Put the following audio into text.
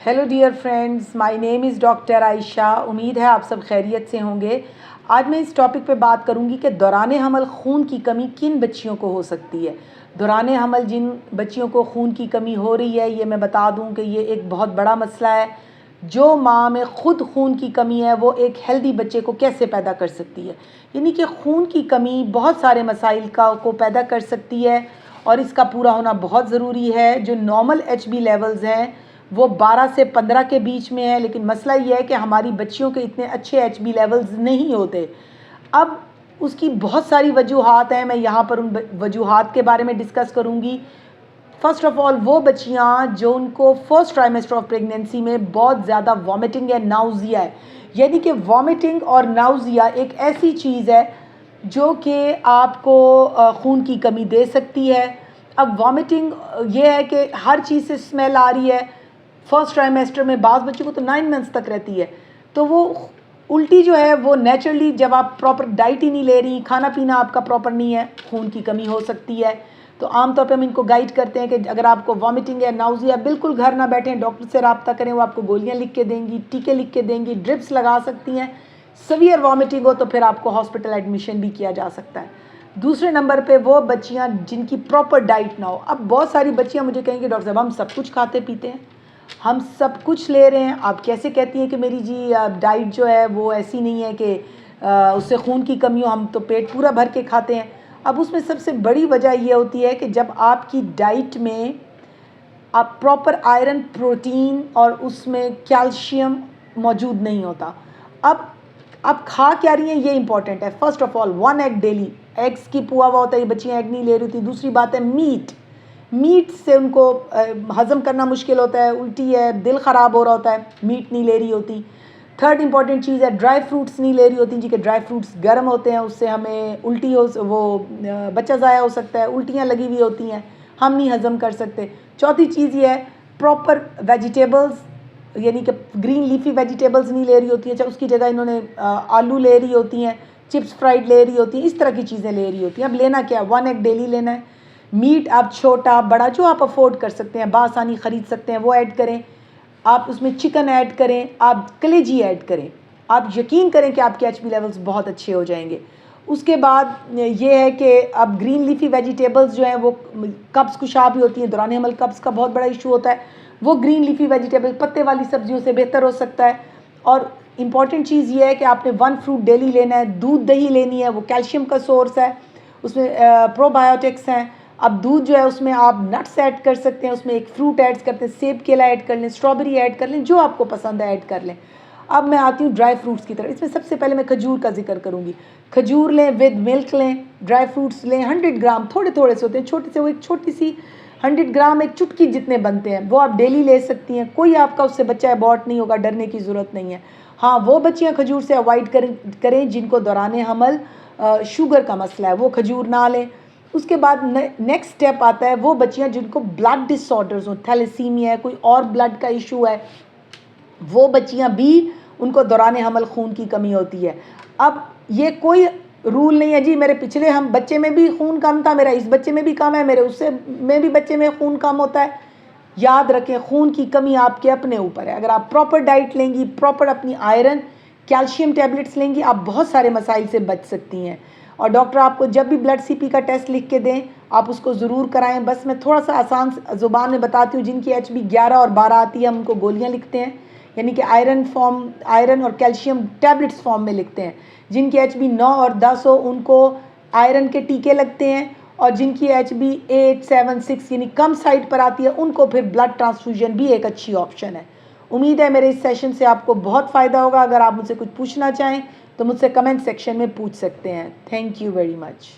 Hello dear friends, my name is doctor Ayesha. उम्मीद है आप सब खैरियत से होंगे। आज मैं इस टॉपिक पे बात करूंगी कि दौरान हमल खून की कमी किन बच्चियों को हो सकती है। दौरान हमल जिन बच्चियों को खून की कमी हो रही है, ये मैं बता दूं कि ये एक बहुत बड़ा मसला है। जो माँ में ख़ुद खून की कमी है वो एक हेल्दी बच्चे को कैसे पैदा कर सकती है। यानी कि खून की कमी बहुत सारे मसाइल को पैदा कर सकती है और इसका पूरा होना बहुत ज़रूरी है। जो नॉर्मल HB लेवल्स हैं वो 12 से 15 के बीच में है, लेकिन मसला ये है कि हमारी बच्चियों के इतने अच्छे HB लेवल्स नहीं होते। अब उसकी बहुत सारी वजूहात हैं, मैं यहाँ पर उन वजूहात के बारे में डिस्कस करूँगी। फ़र्स्ट ऑफ़ ऑल, वो बच्चियाँ जो उनको फर्स्ट ट्राइमेस्टर ऑफ प्रेगनेंसी में बहुत ज़्यादा वॉमिटिंग है, नाउजिया है। यानी कि वॉमिटिंग और नाउजिया एक ऐसी चीज़ है जो कि आपको खून की कमी दे सकती है। अब वॉमिटिंग ये है कि हर चीज़ से स्मेल आ रही है। फर्स्ट ट्राइमेस्टर में बाज़ बच्चों को तो 9 मंथ्स तक रहती है, तो वो उल्टी जो है वो नेचुरली, जब आप प्रॉपर डाइट ही नहीं ले रही, खाना पीना आपका प्रॉपर नहीं है, खून की कमी हो सकती है। तो आमतौर पे हम इनको गाइड करते हैं कि अगर आपको वॉमिटिंग है, नाउजिया, बिल्कुल घर ना बैठें, डॉक्टर से रब्ता करें। वो आपको गोलियां लिख के देंगी, टीके लिख के देंगी, ड्रिप्स लगा सकती हैं। सीवियर वॉमिटिंग हो तो फिर आपको हॉस्पिटल एडमिशन भी किया जा सकता है। दूसरे नंबर पे वो बच्चियाँ जिनकी प्रॉपर डाइट ना हो। अब बहुत सारी बच्चियाँ मुझे कहेंगी, डॉक्टर साहब हम सब कुछ खाते पीते हैं, हम सब कुछ ले रहे हैं, आप कैसे कहती हैं कि मेरी जी डाइट जो है वो ऐसी नहीं है कि उससे खून की कमी हो, हम तो पेट पूरा भर के खाते हैं। अब उसमें सबसे बड़ी वजह ये होती है कि जब आपकी डाइट में आप प्रॉपर आयरन, प्रोटीन और उसमें कैल्शियम मौजूद नहीं होता। अब आप खा क्या रही हैं ये इंपॉर्टेंट है। First of all 1 egg daily, eggs की पुआ हुआ होता है, ये बच्चियाँ एग नहीं ले रही थी। दूसरी बात है मीट से उनको हज़म करना मुश्किल होता है, उल्टी है, दिल ख़राब हो रहा होता है, मीट नहीं ले रही होती। थर्ड इंपॉर्टेंट चीज़ है ड्राई फ्रूट्स नहीं ले रही होती जी, कि ड्राई फ्रूट्स गर्म होते हैं, उससे हमें उल्टी हो, वो बच्चा ज़ाया हो सकता है, उल्टियाँ लगी हुई होती हैं, हम नहीं हज़म कर सकते। चौथी चीज़ ये है प्रॉपर वेजिटेबल्स, यानी कि ग्रीन लीफी वेजिटेबल्स नहीं ले रही होती है। चाहे उसकी जगह इन्होंने आलू ले रही होती हैं, चिप्स फ्राइड ले रही होती हैं, इस तरह की चीज़ें ले रही होती हैं। अब लेना क्या है, 1 एग डेली लेना है। मीट आप छोटा बड़ा जो आप अफोर्ड कर सकते हैं, बासानी ख़रीद सकते हैं, वो ऐड करें। आप उसमें चिकन ऐड करें, आप कलेजी ऐड करें, आप यकीन करें कि आपके HB लेवल्स बहुत अच्छे हो जाएंगे। उसके बाद ये है कि अब ग्रीन लीफी वेजिटेबल्स जो हैं वो कब्ज़ कुशाह भी होती हैं, दौरान हमल कब्ज़ का बहुत बड़ा इशू होता है, वो ग्रीन लीफी वेजिटेबल पत्ते वाली सब्जियों से बेहतर हो सकता है। और इम्पॉर्टेंट चीज़ ये है कि आपने 1 फ्रूट डेली लेना है, दूध दही लेनी है, वो कैल्शियम का सोर्स है, उसमें प्रोबायोटिक्स हैं। अब दूध जो है उसमें आप नट्स ऐड कर सकते हैं, उसमें एक फ्रूट ऐड करते हैं, सेब केला ऐड कर लें, स्ट्रॉबेरी ऐड कर लें, जो आपको पसंद है ऐड कर लें। अब मैं आती हूँ ड्राई फ्रूट्स की तरफ। इसमें सबसे पहले मैं खजूर का जिक्र करूँगी। खजूर लें, विद मिल्क लें, ड्राई फ्रूट्स लें 100 ग्राम, थोड़े थोड़े से होते हैं, छोटे से, वो एक छोटी सी 100 ग्राम एक चुटकी जितने बनते हैं, वो आप डेली ले सकती हैं। कोई आपका उससे बच्चा अबॉर्ट नहीं होगा, डरने की ज़रूरत नहीं है। हाँ, वो बच्चियाँ खजूर से अवॉइड करें जिनको दौरान हमल शुगर का मसला है, वो खजूर ना लें। उसके बाद नेक्स्ट स्टेप आता है वो बच्चियाँ जिनको ब्लड डिसऑर्डर्स हो, थैलेसीमिया है, कोई और ब्लड का इशू है, वो बच्चियाँ भी, उनको दौरान हमल खून की कमी होती है। अब ये कोई रूल नहीं है जी मेरे पिछले हम बच्चे में भी खून कम था, मेरा इस बच्चे में भी कम है, मेरे उससे में भी बच्चे में खून कम होता है। याद रखें, खून की कमी आपके अपने ऊपर है। अगर आप प्रॉपर डाइट लेंगी, प्रॉपर अपनी आयरन कैल्शियम टैबलेट्स लेंगी, आप बहुत सारे मसाइल से बच सकती हैं। और डॉक्टर आपको जब भी ब्लड CP का टेस्ट लिख के दें, आप उसको ज़रूर कराएं। बस मैं थोड़ा सा आसान ज़ुबान में बताती हूँ, जिनकी HB 11 और 12 आती है हम उनको गोलियाँ लिखते हैं, यानी कि आयरन और कैल्शियम टैबलेट्स फॉर्म में लिखते हैं। जिनकी HB 9 और 10 हो उनको आयरन के टीके लगते हैं, और जिनकी HB 8, 7, 6 यानी कम साइड पर आती है उनको फिर ब्लड ट्रांसफ्यूजन भी एक अच्छी ऑप्शन है। उम्मीद है मेरे इस सेशन से आपको बहुत फ़ायदा होगा। अगर आप मुझसे कुछ पूछना चाहें तो मुझसे कमेंट सेक्शन में पूछ सकते हैं। Thank you very much.